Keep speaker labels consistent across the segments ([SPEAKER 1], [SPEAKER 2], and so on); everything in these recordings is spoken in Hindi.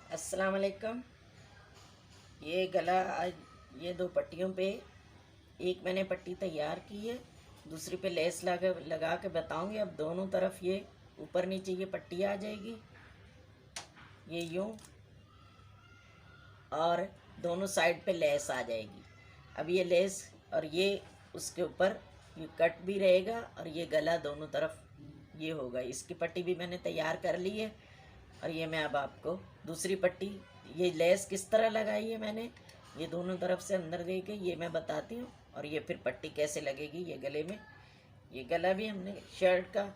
[SPEAKER 1] अस्सलाम वालेकुम। ये गला आज ये दो पट्टियों पे एक मैंने पट्टी तैयार की है, दूसरी पे लेस लगा के बताऊंगी। अब दोनों तरफ ये ऊपर नीचे ये पट्टी आ जाएगी, ये यूं, और दोनों साइड पे लेस आ जाएगी। अब ये लेस और ये उसके ऊपर ये कट भी रहेगा और ये गला दोनों तरफ ये होगा। इसकी पट्टी भी मैंने तैयार कर ली है और ये मैं अब आपको दूसरी पट्टी, ये लेस किस तरह लगाई है मैंने, ये दोनों तरफ से अंदर दे के ये मैं बताती हूँ। और ये फिर पट्टी कैसे लगेगी ये गले में। ये गला भी हमने शर्ट का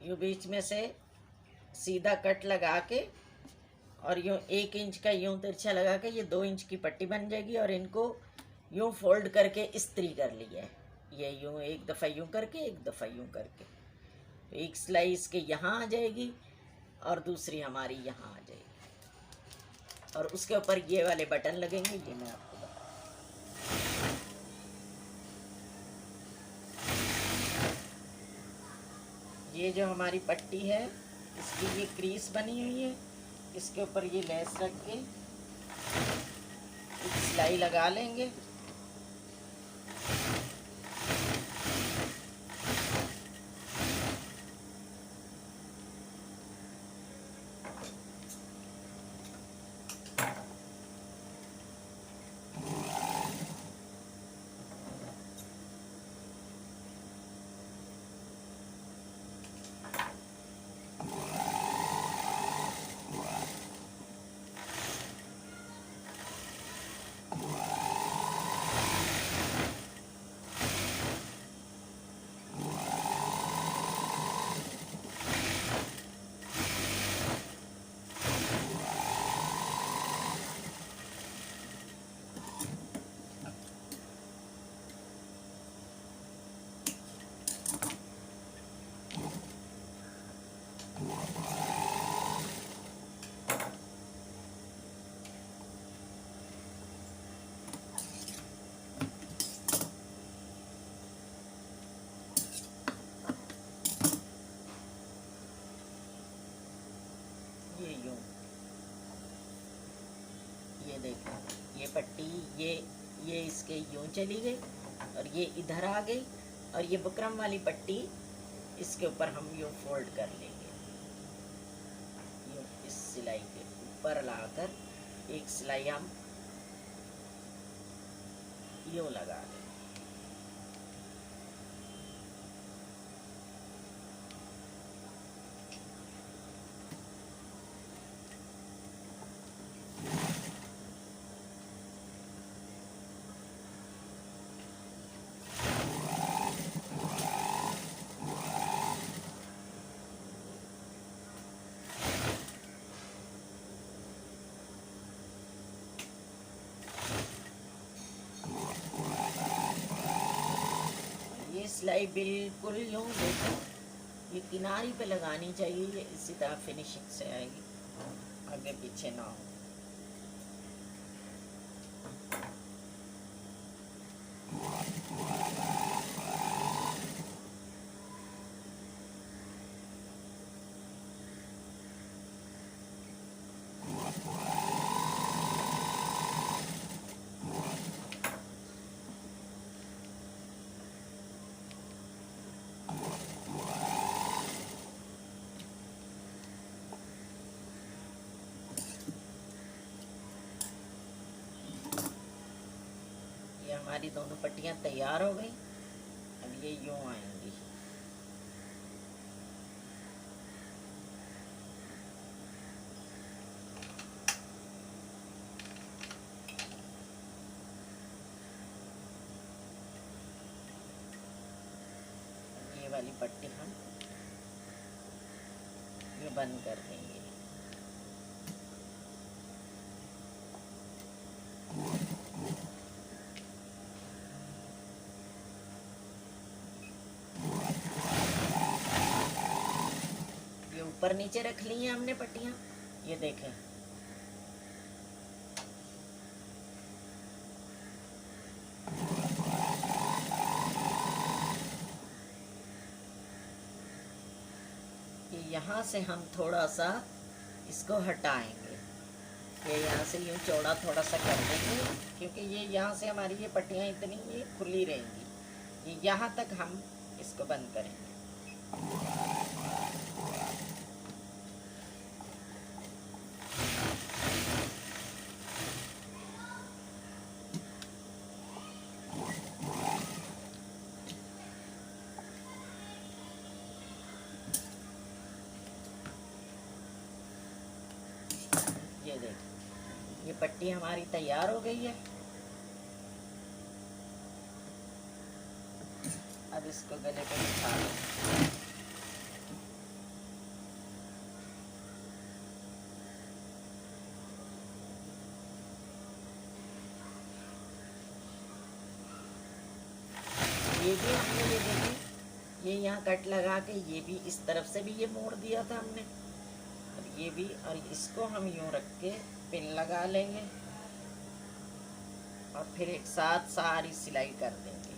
[SPEAKER 1] यूँ बीच में से सीधा कट लगा के और यूँ 1 इंच का यूँ तिरछा लगा के ये 2 इंच की पट्टी बन जाएगी। और इनको यूँ फोल्ड करके इस्त्री कर लिया है। ये यूँ एक दफ़ा यूँ करके एक दफ़ा यूँ करके, तो एक सिलाई इसके यहाँ आ जाएगी और दूसरी हमारी यहाँ आ जाएगी। और उसके ऊपर ये वाले बटन लगेंगे, ये मैं आपको बता। ये जो हमारी पट्टी है इसकी ये क्रीज बनी हुई है, इसके ऊपर ये लेस रख के एक सिलाई लगा लेंगे। ये यूँ, ये देखो ये पट्टी ये इसके यूँ चली गई और ये इधर आ गई। और ये बुकरम वाली पट्टी इसके ऊपर हम यूँ फोल्ड कर लेंगे, यूँ इस सिलाई के ऊपर लाकर एक सिलाई हम यूँ लगा दें। ये सिलाई बिल्कुल यूँ देखो, ये किनारी पे लगानी चाहिए, ये इसी तरह फिनिशिंग से आएगी, आगे पीछे ना हो। ये हमारी दोनों पट्टियाँ तैयार हो गई। अब ये यूँ आएंगी, ये वाली पट्टी हम ये बंद कर देंगे। ये ऊपर नीचे रख ली हैं हमने पट्टियाँ, ये देखें। ये यहाँ से हम थोड़ा सा इसको हटाएंगे। ये यहाँ से यूँ चौड़ा थोड़ा सा कर देंगे, क्योंकि ये यहाँ से हमारी ये पट्टियाँ इतनी ये खुली रहेंगी। ये यहाँ तक हम इसको बंद करेंगे। ये देखिए, ये पट्टी हमारी तैयार हो गई है। अब इसको गले पे बिठा दें। ये भी हमने ये देखिए, ये यहाँ कट लगा के ये भी इस तरफ से भी ये मोड़ दिया था हमने, और ये भी, और इसको हम यूँ रख के पिन लगा लेंगे और फिर एक साथ सारी सिलाई कर देंगे।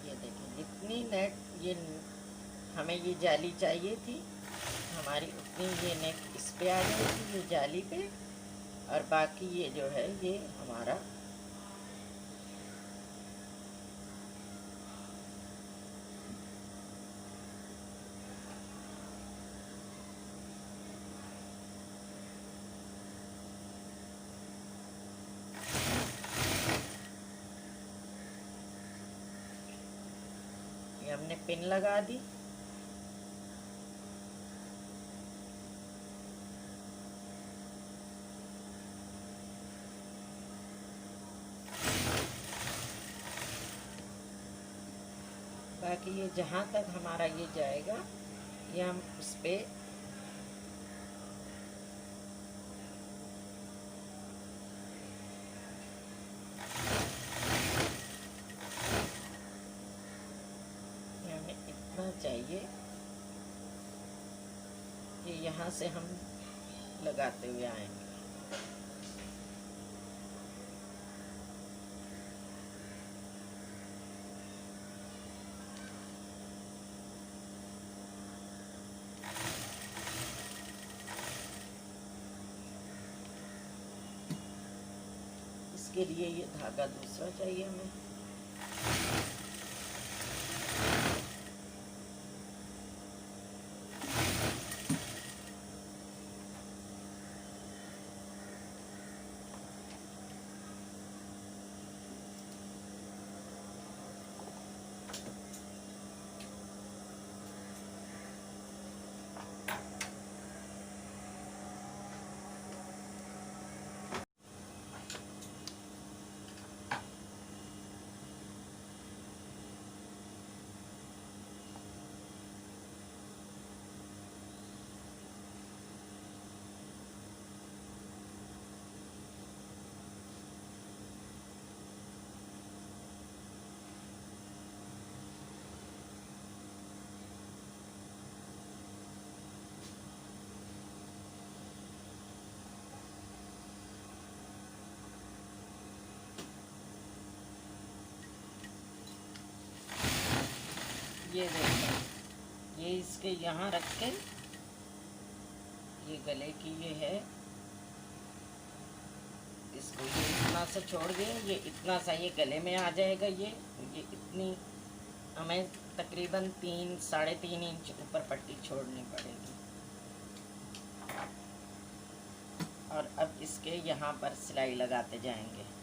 [SPEAKER 1] ये देखिए, जितनी नेट ये हमें ये जाली चाहिए थी हमारी, उतनी ये नेट इस पे आ जाएगी, ये जाली पे, और बाकी ये जो है ये हमारा ये हमने पिन लगा दी। बाकी ये जहाँ तक हमारा ये जाएगा ये हम उस पे हमें इतना चाहिए कि यहाँ से हम लगाते हुए आएंगे। इसके लिए ये धागा दूसरा चाहिए हमें। ये देखिए, ये इसके यहाँ रख के ये गले की ये है, इसको ये इतना सा छोड़ दिए, ये इतना सा ये गले में आ जाएगा। ये इतनी हमें तकरीबन 3-3.5 इंच ऊपर पट्टी छोड़नी पड़ेगी। और अब इसके यहाँ पर सिलाई लगाते जाएंगे।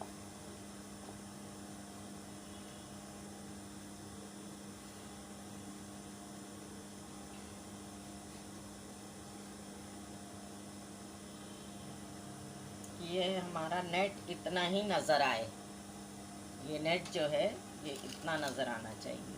[SPEAKER 1] ये हमारा नेट इतना ही नज़र आए, ये नेट जो है ये इतना नज़र आना चाहिए।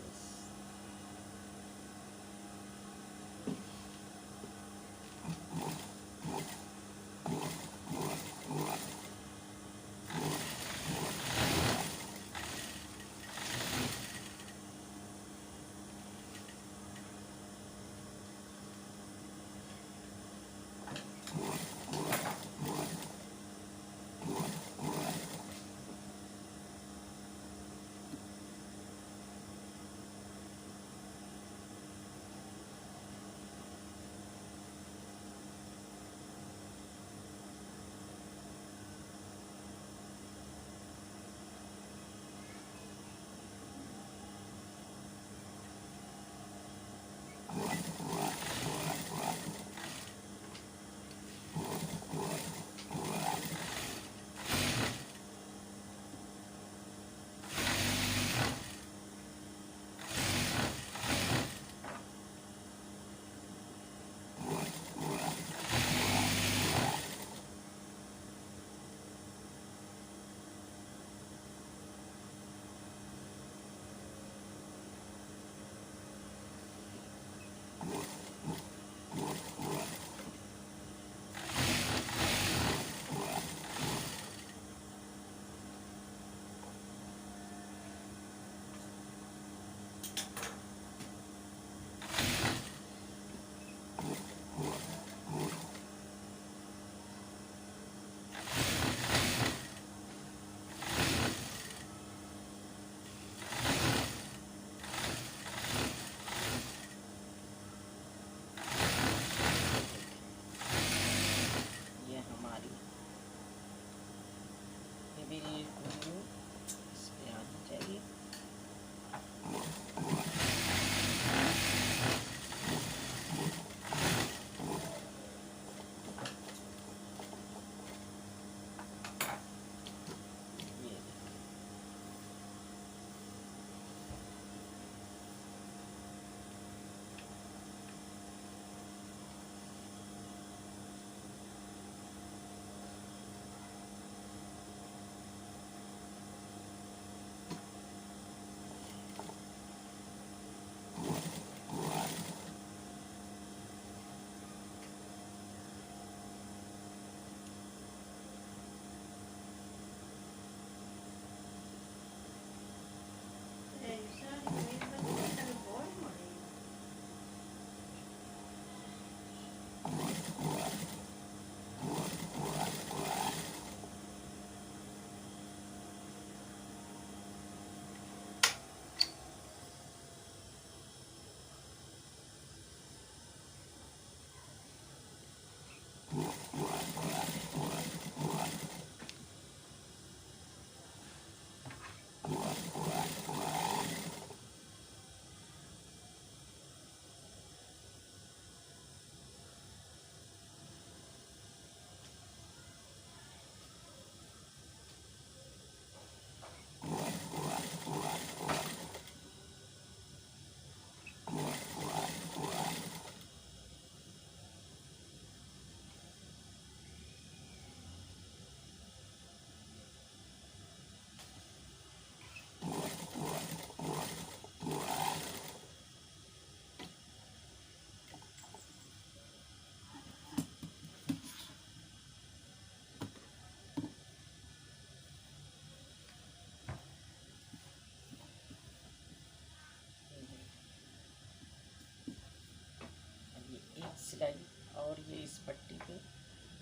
[SPEAKER 1] सिलाई, और ये इस पट्टी पे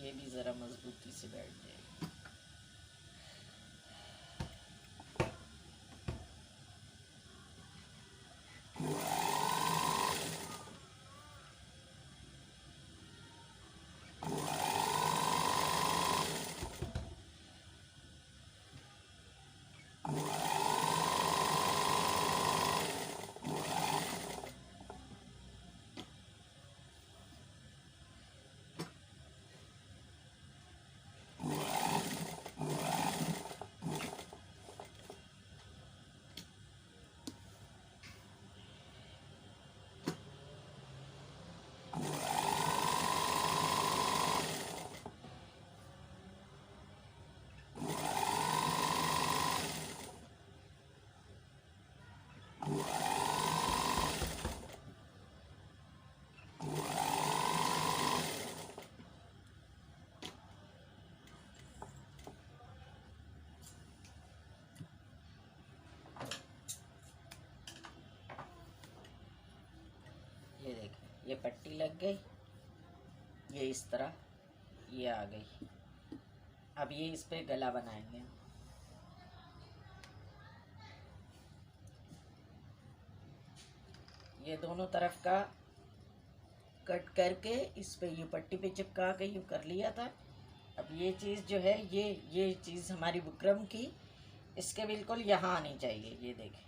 [SPEAKER 1] ये भी ज़रा मजबूती से बैठ जाएगी। ये देखें, ये पट्टी लग गई, ये इस तरह ये आ गई। अब ये इस पे गला बनाएंगे। ये दोनों तरफ का कट करके इस पे यूँ पट्टी पे चिपका के यूँ कर लिया था। अब ये चीज़ जो है, ये चीज़ हमारी बुकरम की इसके बिल्कुल यहाँ आनी चाहिए। ये देखें,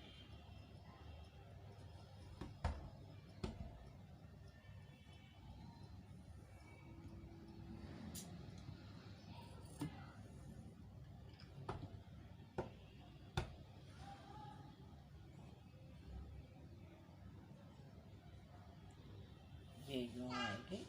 [SPEAKER 1] ये यूँ आएगी।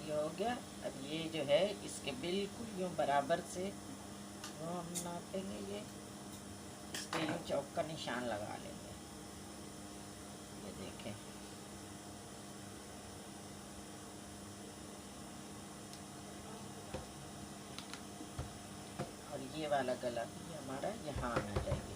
[SPEAKER 1] हो गया। अब ये जो है इसके बिल्कुल यूँ बराबर से वो हम नापेंगे। ये इस पे यूँ चौक का निशान लगा लेंगे। ये देखें, और ये वाला गला भी हमारा यहाँ आना चाहिए।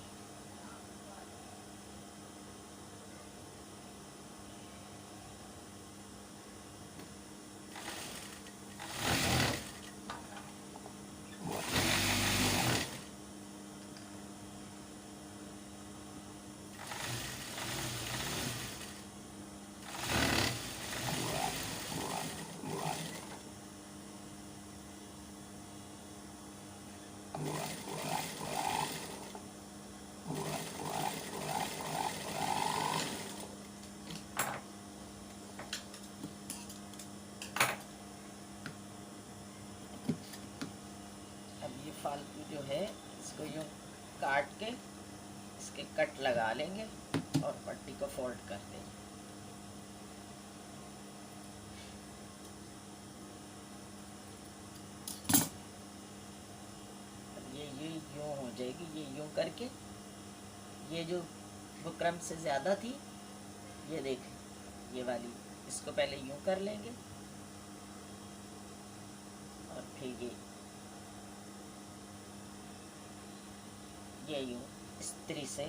[SPEAKER 1] फालतू जो है इसको यूँ काट के इसके कट लगा लेंगे और पट्टी को फोल्ड कर देंगे। अब ये यूँ हो जाएगी। ये यूँ करके ये जो बुकरम से ज़्यादा थी, ये देख, ये वाली, इसको पहले यूँ कर लेंगे और फिर ये यूँ इस्त्री से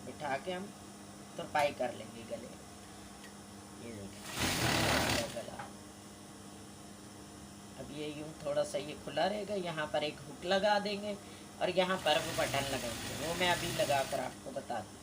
[SPEAKER 1] बिठा के हम तुरपाई कर लेंगे गले। ये देखिए गला। अब ये यूँ थोड़ा सा ये खुला रहेगा, यहाँ पर एक हुक लगा देंगे और यहाँ पर वो बटन लगाएंगे। वो मैं अभी लगा कर आपको बताती हूँ।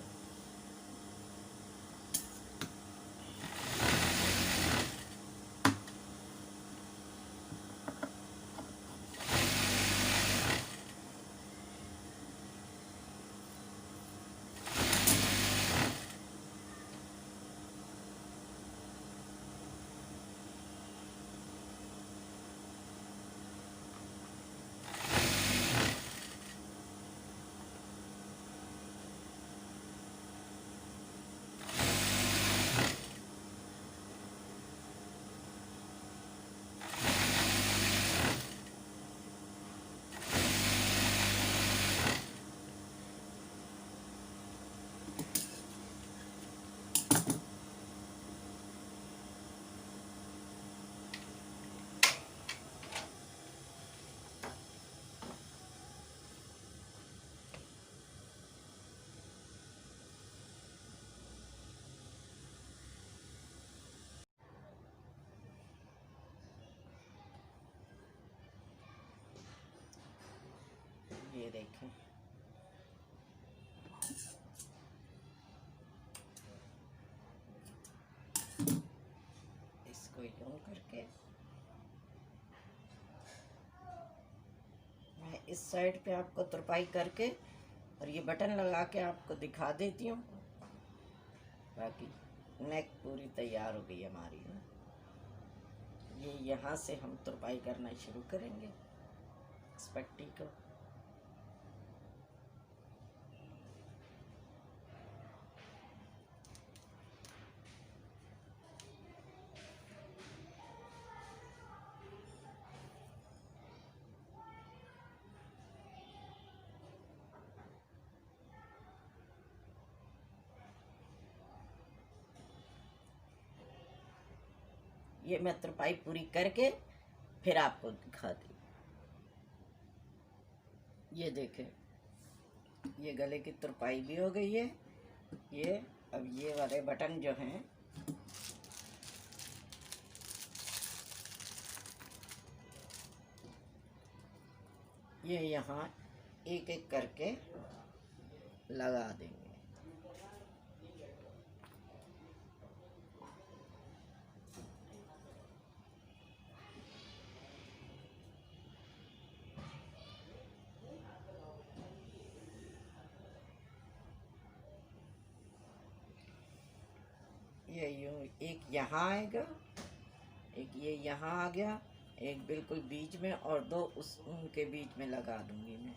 [SPEAKER 1] ये देखें, इसको यूं करके मैं इस साइड पे आपको तुरपाई करके और ये बटन लगा के आपको दिखा देती हूँ। बाकी नेक पूरी तैयार हो गई हमारी ना। ये यहाँ से हम तुरपाई करना शुरू करेंगे इस पट्टी को। ये मैं तुरपाई पूरी करके फिर आपको दिखाती हूँ। ये देखें, ये गले की तुरपाई भी हो गई है। ये अब ये वाले बटन जो हैं ये यहाँ एक एक करके लगा देंगे। ये यूँ एक यहाँ आएगा, एक ये यहाँ आ गया, एक बिल्कुल बीच में और दो उस उनके बीच में लगा दूंगी मैं।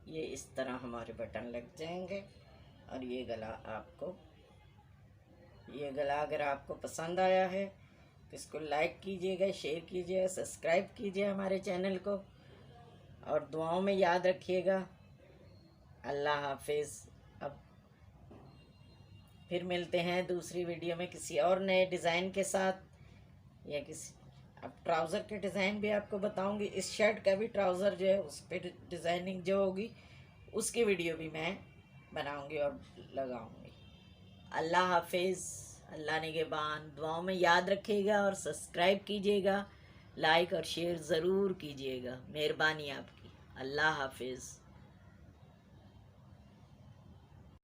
[SPEAKER 1] ये इस तरह हमारे बटन लग जाएंगे। और ये गला आपको, ये गला अगर आपको पसंद आया है तो इसको लाइक कीजिएगा, शेयर कीजिएगा, सब्सक्राइब कीजिए हमारे चैनल को और दुआओं में याद रखिएगा। अल्लाह हाफिज़। अब फिर मिलते हैं दूसरी वीडियो में किसी और नए डिज़ाइन के साथ या किसी, अब ट्राउज़र के डिज़ाइन भी आपको बताऊंगी। इस शर्ट का भी ट्राउज़र जो है उस पर डिज़ाइनिंग जो होगी उसकी वीडियो भी मैं बनाऊंगी और लगाऊंगी। अल्लाह हाफिज़। अल्लाह निगहबान। दुआओं में याद रखिएगा और सब्सक्राइब कीजिएगा, लाइक और शेयर ज़रूर कीजिएगा। मेहरबानी आपकी। अल्लाह हाफिज़।